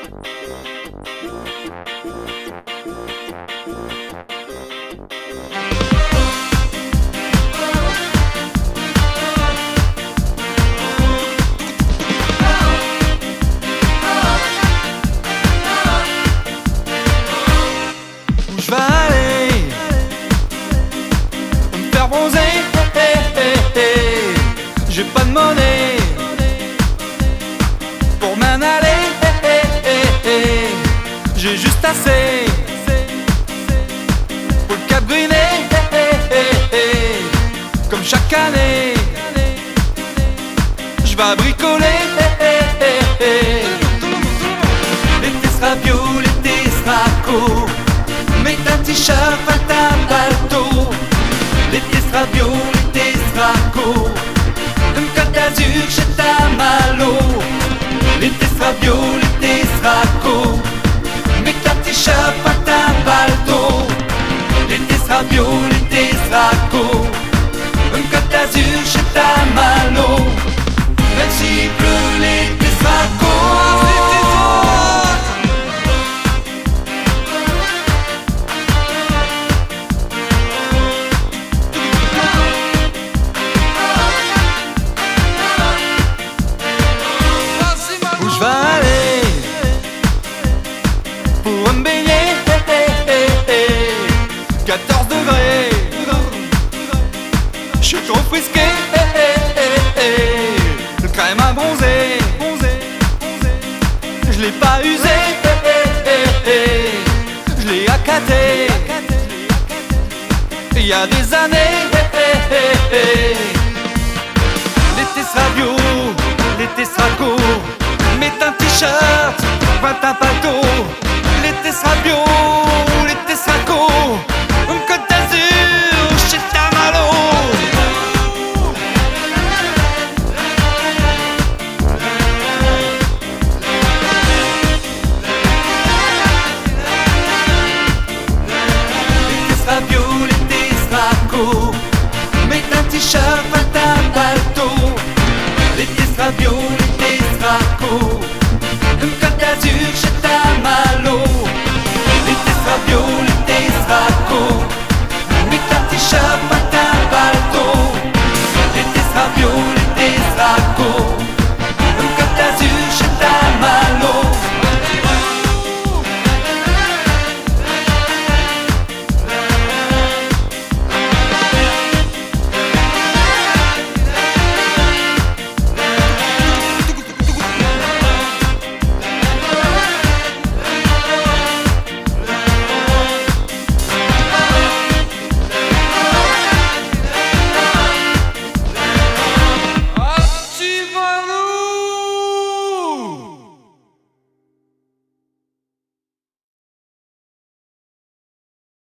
Où je vais aller me faire bronzer, j'ai pas de monnaie pour m'en aller, j'ai juste assez pour le Cap Gris-Nez, comme chaque année je vais bricoler. L'été sera bio, l'été sera court, mets un t-shirt, pas un bateau. L'été sera bio, l'été sera court, une Côte d'Azur chez ta Malo. L'été sera bio, l'été sera court, mets un t-shirt, pas un bateau. L'été sera bio, l'été sera court, une Côte d'Azur chez ta Malo. Même s'il pleut, l'été sera court. Où je vais aller pour me baigner, 14 degrés, je suis trop frisqué, le crème à bronzer, je l'ai pas usé, je l'ai accaté il y a des années. L'été sera bio, l'été sera court, mets un t-shirt, pas un bateau. L'été sera bio, l'été sera court, une Côte d'Azur chez ta Malo. L'été sera bio, l'été sera court, mets un t-shirt, pas un bateau. L'été sera bio,